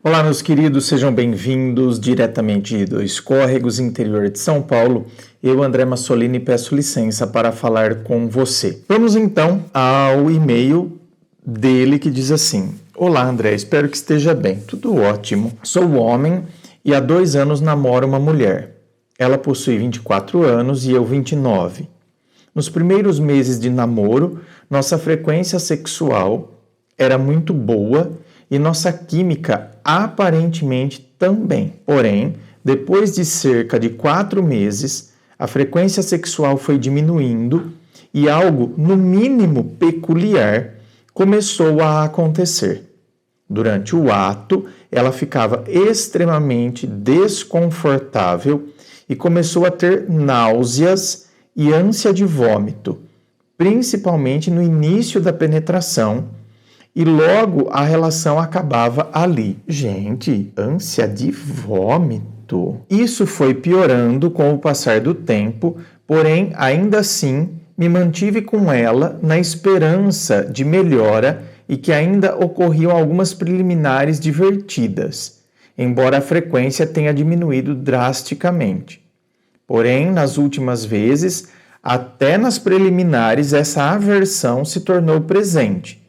Olá, meus queridos, sejam bem-vindos diretamente dos Córregos, interior de São Paulo. Eu, André Massolini, peço licença para falar com você. Vamos então ao e-mail dele que diz assim: Olá, André, espero que esteja bem. Tudo ótimo. Sou homem e há 2 anos namoro uma mulher. Ela possui 24 anos e eu 29. Nos primeiros meses de namoro, nossa frequência sexual era muito boa e nossa química aparentemente também. Porém, depois de cerca de 4 meses, a frequência sexual foi diminuindo e algo, no mínimo peculiar, começou a acontecer. Durante o ato, ela ficava extremamente desconfortável e começou a ter náuseas e ânsia de vômito, principalmente no início da penetração, e logo a relação acabava ali. Gente, ânsia de vômito. Isso foi piorando com o passar do tempo, porém, ainda assim, me mantive com ela na esperança de melhora e que ainda ocorriam algumas preliminares divertidas, embora a frequência tenha diminuído drasticamente. Porém, nas últimas vezes, até nas preliminares, essa aversão se tornou presente.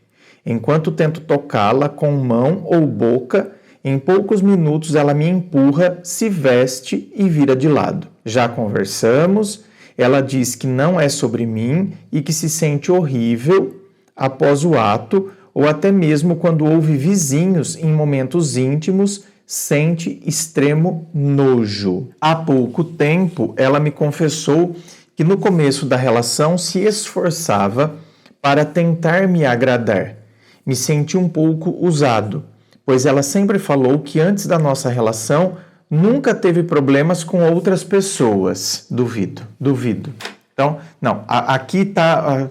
Enquanto tento tocá-la com mão ou boca, em poucos minutos ela me empurra, se veste e vira de lado. Já conversamos, ela diz que não é sobre mim e que se sente horrível após o ato ou até mesmo quando ouve vizinhos em momentos íntimos, sente extremo nojo. Há pouco tempo, ela me confessou que no começo da relação se esforçava para tentar me agradar. Me senti um pouco usado, pois ela sempre falou que antes da nossa relação nunca teve problemas com outras pessoas. Duvido. Então, não, aqui tá,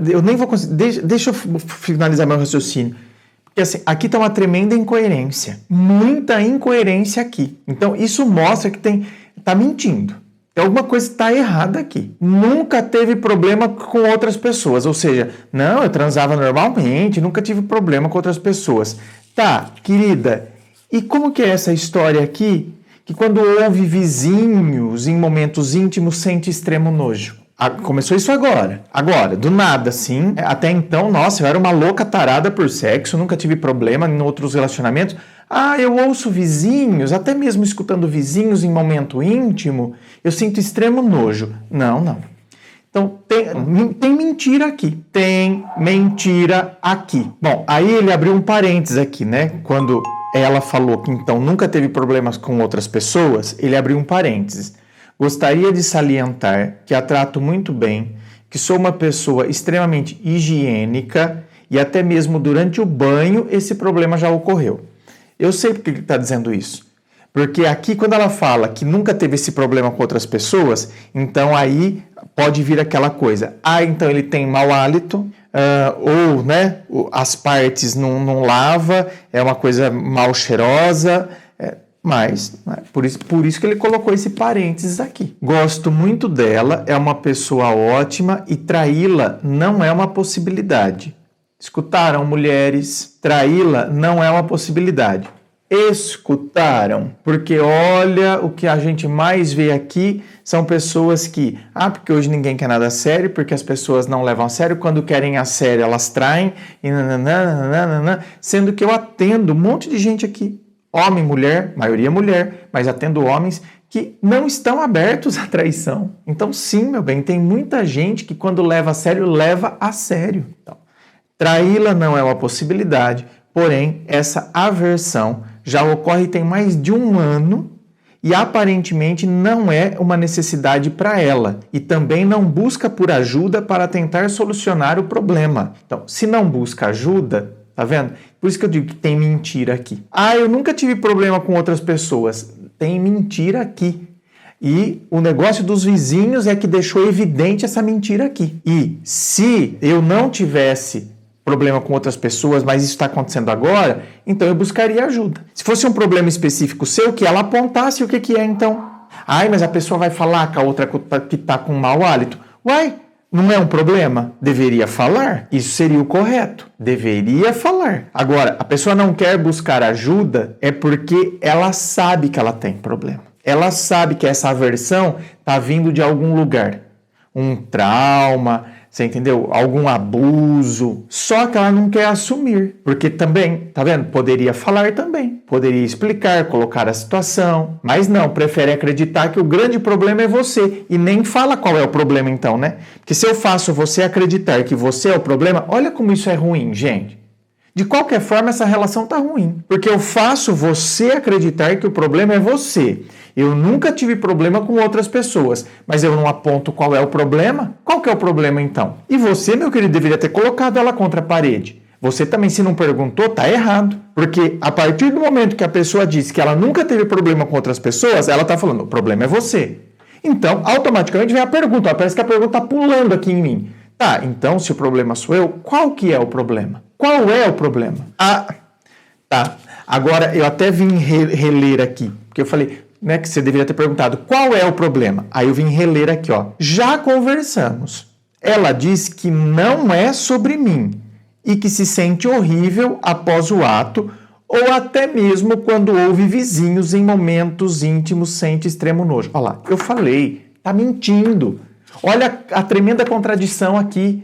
eu nem vou conseguir, deixa eu finalizar meu raciocínio. Porque assim, aqui está uma tremenda incoerência, muita incoerência aqui. Então, isso mostra que tá mentindo. Alguma coisa está errada aqui. Nunca teve problema com outras pessoas. Ou seja, não, eu transava normalmente, nunca tive problema com outras pessoas. Tá, querida, e como que é essa história aqui? Que quando ouve vizinhos em momentos íntimos, sente extremo nojo. Começou isso agora, do nada, assim. Até então, nossa, eu era uma louca tarada por sexo, nunca tive problema em outros relacionamentos. Eu ouço vizinhos, até mesmo escutando vizinhos em momento íntimo, eu sinto extremo nojo. Não. Então, tem mentira aqui. Tem mentira aqui. Bom, aí ele abriu um parênteses aqui, né? Quando ela falou que então nunca teve problemas com outras pessoas, ele abriu um parênteses. Gostaria de salientar que a trato muito bem, que sou uma pessoa extremamente higiênica e até mesmo durante o banho esse problema já ocorreu. Eu sei porque ele está dizendo isso. Porque aqui, quando ela fala que nunca teve esse problema com outras pessoas, então aí pode vir aquela coisa. Então ele tem mau hálito, ou né, as partes não lava, é uma coisa mal cheirosa, mas por isso que ele colocou esse parênteses aqui. Gosto muito dela, é uma pessoa ótima e traí-la não é uma possibilidade. Escutaram, mulheres? Traí-la não é uma possibilidade. Escutaram, porque olha, o que a gente mais vê aqui são pessoas que, porque hoje ninguém quer nada a sério, porque as pessoas não levam a sério, quando querem a sério elas traem, e nananana, sendo que eu atendo um monte de gente aqui, homem, mulher, maioria mulher, mas atendo homens que não estão abertos à traição. Então sim, meu bem, tem muita gente que quando leva a sério, leva a sério. Então, traí-la não é uma possibilidade, porém, essa aversão já ocorre tem mais de 1 ano e aparentemente não é uma necessidade para ela e também não busca por ajuda para tentar solucionar o problema. Então, se não busca ajuda, tá vendo? Por isso que eu digo que tem mentira aqui. Eu nunca tive problema com outras pessoas. Tem mentira aqui. E o negócio dos vizinhos é que deixou evidente essa mentira aqui. E se eu não tivesse problema com outras pessoas, mas isso está acontecendo agora, então eu buscaria ajuda. Se fosse um problema específico seu, que ela apontasse o que é então. Mas a pessoa vai falar que a outra que está com mau hálito. Não é um problema? Deveria falar. Isso seria o correto. Deveria falar. Agora, a pessoa não quer buscar ajuda é porque ela sabe que ela tem problema. Ela sabe que essa aversão está vindo de algum lugar. Um trauma, você entendeu? Algum abuso. Só que ela não quer assumir. Porque também, tá vendo? Poderia falar também. Poderia explicar, colocar a situação. Mas não, prefere acreditar que o grande problema é você. E nem fala qual é o problema então, né? Porque se eu faço você acreditar que você é o problema, olha como isso é ruim, gente. De qualquer forma, essa relação tá ruim. Porque eu faço você acreditar que o problema é você. Eu nunca tive problema com outras pessoas, mas eu não aponto qual é o problema. Qual que é o problema então? E você, meu querido, deveria ter colocado ela contra a parede. Você também, se não perguntou, tá errado. Porque a partir do momento que a pessoa disse que ela nunca teve problema com outras pessoas, ela tá falando, o problema é você. Então, automaticamente vem a pergunta. Ó, parece que a pergunta tá pulando aqui em mim. Tá, então se o problema sou eu, qual que é o problema? Qual é o problema? Ah, tá. Agora, eu até vim reler aqui, porque eu falei, né, que você deveria ter perguntado, qual é o problema? Aí eu vim reler aqui, ó. Já conversamos. Ela diz que não é sobre mim e que se sente horrível após o ato ou até mesmo quando ouve vizinhos em momentos íntimos sente extremo nojo. Olha lá, eu falei, tá mentindo. Olha a tremenda contradição aqui.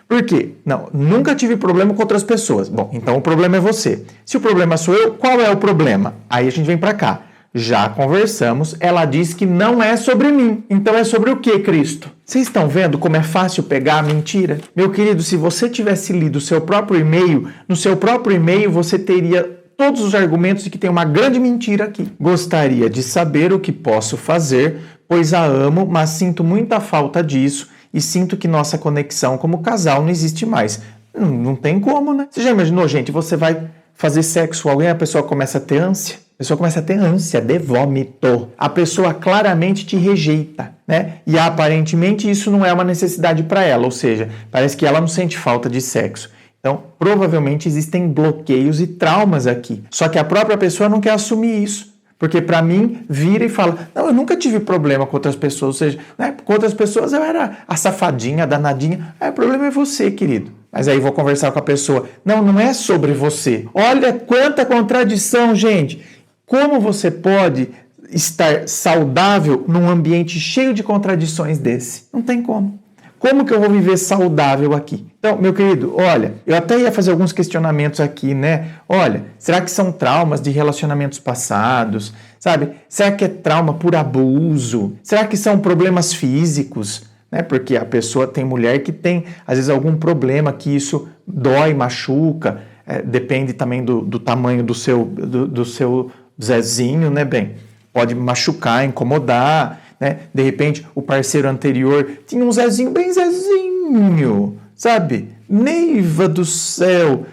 Por quê? Não, nunca tive problema com outras pessoas. Bom, então o problema é você. Se o problema sou eu, qual é o problema? Aí a gente vem para cá. Já conversamos, ela diz que não é sobre mim. Então é sobre o que, Cristo? Vocês estão vendo como é fácil pegar a mentira? Meu querido, se você tivesse lido o seu próprio e-mail, no seu próprio e-mail você teria todos os argumentos de que tem uma grande mentira aqui. Gostaria de saber o que posso fazer, pois a amo, mas sinto muita falta disso e sinto que nossa conexão como casal não existe mais. Não tem como, né? Você já imaginou, gente, você vai fazer sexo com alguém, a pessoa começa a ter ânsia? A pessoa começa a ter ânsia de vômito. A pessoa claramente te rejeita, né? E aparentemente isso não é uma necessidade para ela, ou seja, parece que ela não sente falta de sexo. Então, provavelmente existem bloqueios e traumas aqui. Só que a própria pessoa não quer assumir isso. Porque para mim, vira e fala, não, eu nunca tive problema com outras pessoas, ou seja, né, com outras pessoas eu era a safadinha, a danadinha. O problema é você, querido. Mas aí vou conversar com a pessoa. Não é sobre você. Olha quanta contradição, gente. Como você pode estar saudável num ambiente cheio de contradições desse? Não tem como. Como que eu vou viver saudável aqui? Então, meu querido, olha, eu até ia fazer alguns questionamentos aqui, né? Olha, será que são traumas de relacionamentos passados? Sabe? Será que é trauma por abuso? Será que são problemas físicos? Né? Porque a pessoa tem mulher que tem, às vezes, algum problema que isso dói, machuca. Depende também do tamanho do seu Zezinho, né, bem? Pode machucar, incomodar. Né? De repente, o parceiro anterior tinha um Zezinho bem Zezinho, sabe? Neiva do céu.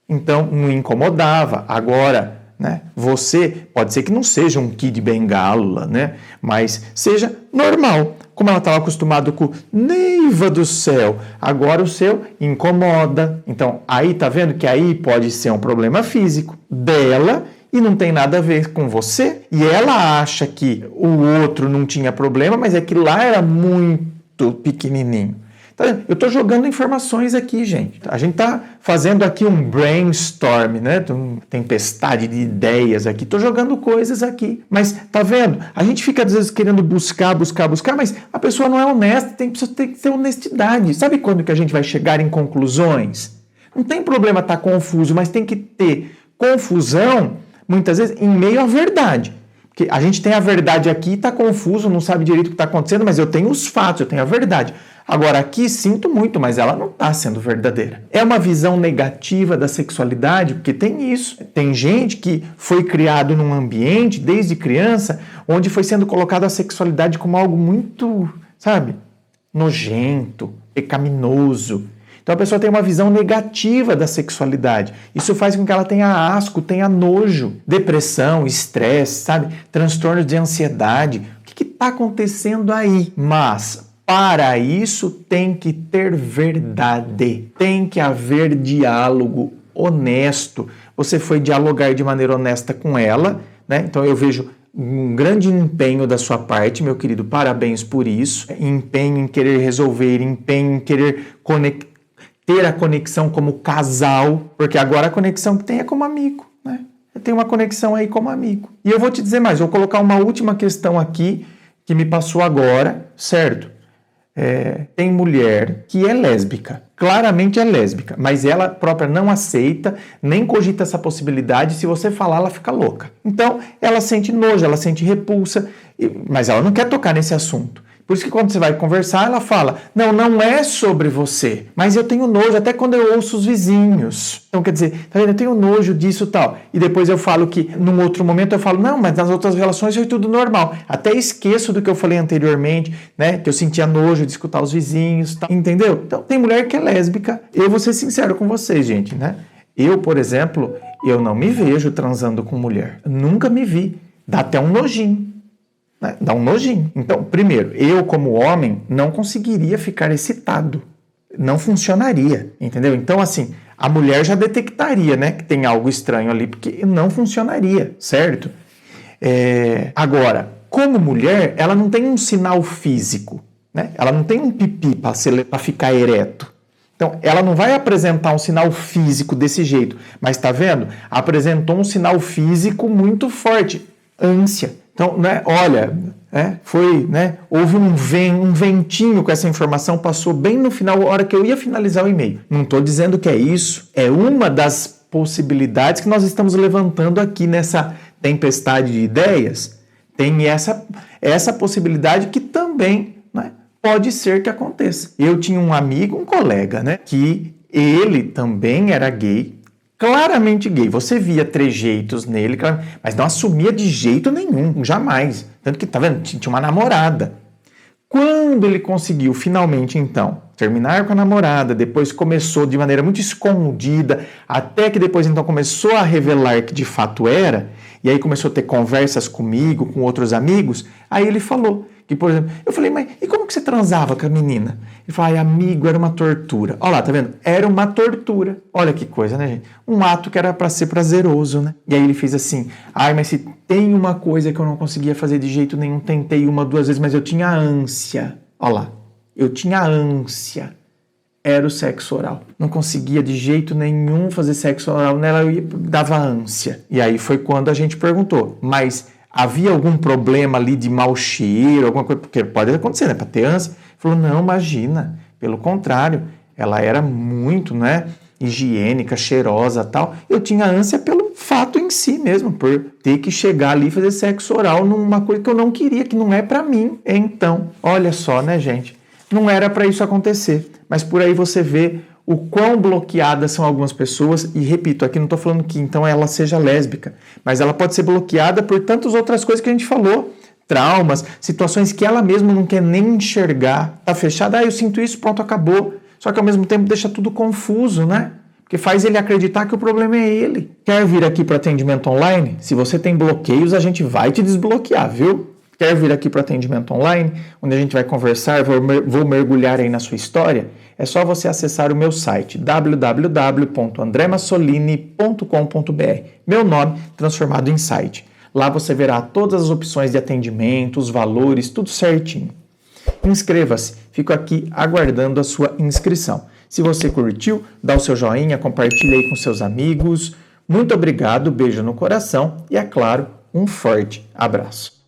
Então, não incomodava. Agora, né? Você, pode ser que não seja um Kid Bengala, né? Mas seja normal. Como ela estava acostumada com Neiva do céu, agora o seu incomoda. Então, aí tá vendo que aí pode ser um problema físico dela e não tem nada a ver com você. E ela acha que o outro não tinha problema, mas é que lá era muito pequenininho. Tá vendo? Eu estou jogando informações aqui, gente. A gente está fazendo aqui um brainstorm, né? Uma tempestade de ideias aqui. Estou jogando coisas aqui. Mas, tá vendo? A gente fica, às vezes, querendo buscar, mas a pessoa não é honesta. Tem que ter honestidade. Sabe quando que a gente vai chegar em conclusões? Não tem problema estar confuso, mas tem que ter confusão, muitas vezes, em meio à verdade. Porque a gente tem a verdade aqui e está confuso, não sabe direito o que está acontecendo, mas eu tenho os fatos, eu tenho a verdade. Agora, aqui, sinto muito, mas ela não está sendo verdadeira. É uma visão negativa da sexualidade, porque tem isso. Tem gente que foi criado num ambiente, desde criança, onde foi sendo colocada a sexualidade como algo muito, sabe, nojento, pecaminoso. Então a pessoa tem uma visão negativa da sexualidade. Isso faz com que ela tenha asco, tenha nojo, depressão, estresse, sabe? Transtorno de ansiedade. O que está acontecendo aí? Mas para isso tem que ter verdade. Tem que haver diálogo honesto. Você foi dialogar de maneira honesta com ela, né? Então eu vejo Um grande empenho da sua parte, meu querido, parabéns por isso. Empenho em querer resolver, empenho em querer ter a conexão como casal, porque agora a conexão que tem é como amigo, né? Eu tenho uma conexão aí como amigo. E eu vou te dizer mais, vou colocar uma última questão aqui que me passou agora, certo? Tem mulher que é lésbica, claramente é lésbica, mas ela própria não aceita, nem cogita essa possibilidade. Se você falar, ela fica louca. Então, ela sente nojo, ela sente repulsa, mas ela não quer tocar nesse assunto. Por isso que quando você vai conversar, ela fala, não é sobre você, mas eu tenho nojo até quando eu ouço os vizinhos. Então, quer dizer, tá vendo? Eu tenho nojo disso e tal. E depois eu falo que, num outro momento, eu falo, não, mas nas outras relações foi tudo normal. Até esqueço do que eu falei anteriormente, né? Que eu sentia nojo de escutar os vizinhos, tal. Entendeu? Então, tem mulher que é lésbica. Eu vou ser sincero com vocês, gente, né? Eu, por exemplo, eu não me vejo transando com mulher. Nunca me vi. Dá até um nojinho. Dá um nojinho. Então, primeiro, eu como homem não conseguiria ficar excitado. Não funcionaria, entendeu? Então, assim, a mulher já detectaria, né, que tem algo estranho ali, porque não funcionaria, certo? Agora, como mulher, ela não tem um sinal físico, né? Ela não tem um pipi para ficar ereto. Então, ela não vai apresentar um sinal físico desse jeito, mas tá vendo? Apresentou um sinal físico muito forte, ânsia. Então, né, olha, foi, né, houve um ventinho com essa informação, passou bem no final, a hora que eu ia finalizar o e-mail. Não estou dizendo que é isso, é uma das possibilidades que nós estamos levantando aqui nessa tempestade de ideias. Tem essa possibilidade que também, né, pode ser que aconteça. Eu tinha um amigo, um colega, né, que ele também era gay, claramente gay. Você via trejeitos nele, mas não assumia de jeito nenhum, jamais. Tanto que, tá vendo? Tinha uma namorada. Quando ele conseguiu, finalmente, então, terminar com a namorada, depois começou de maneira muito escondida, até que depois, então, começou a revelar que de fato era, e aí começou a ter conversas comigo, com outros amigos, aí ele falou que, por exemplo, eu falei, mas e como que você transava com a menina? Ele falou, amigo, era uma tortura. Olha lá, tá vendo? Era uma tortura. Olha que coisa, né, gente? Um ato que era para ser prazeroso, né? E aí ele fez assim, mas se tem uma coisa que eu não conseguia fazer de jeito nenhum, tentei 1, 2 vezes, mas eu tinha ânsia. Olha lá, eu tinha ânsia. Era o sexo oral. Não conseguia de jeito nenhum fazer sexo oral nela, dava ânsia. E aí foi quando a gente perguntou, mas havia algum problema ali de mau cheiro, alguma coisa? Porque pode acontecer, né? Para ter ânsia. Ele falou, não, imagina. Pelo contrário, ela era muito, né, higiênica, cheirosa e tal. Eu tinha ânsia pelo fato em si mesmo, por ter que chegar ali e fazer sexo oral numa coisa que eu não queria, que não é para mim. Então, olha só, né, gente? Não era para isso acontecer. Mas por aí você vê o quão bloqueadas são algumas pessoas, e repito, aqui não estou falando que então ela seja lésbica, mas ela pode ser bloqueada por tantas outras coisas que a gente falou, traumas, situações que ela mesma não quer nem enxergar, tá fechada, eu sinto isso, pronto, acabou, só que ao mesmo tempo deixa tudo confuso, né? Porque faz ele acreditar que o problema é ele. Quer vir aqui para atendimento online? Se você tem bloqueios, a gente vai te desbloquear, viu? Quer vir aqui para atendimento online, onde a gente vai conversar, vou mergulhar aí na sua história? É só você acessar o meu site www.andremassolini.com.br. Meu nome transformado em site. Lá você verá todas as opções de atendimento, os valores, tudo certinho. Inscreva-se, fico aqui aguardando a sua inscrição. Se você curtiu, dá o seu joinha, compartilha aí com seus amigos. Muito obrigado, beijo no coração e, é claro, um forte abraço.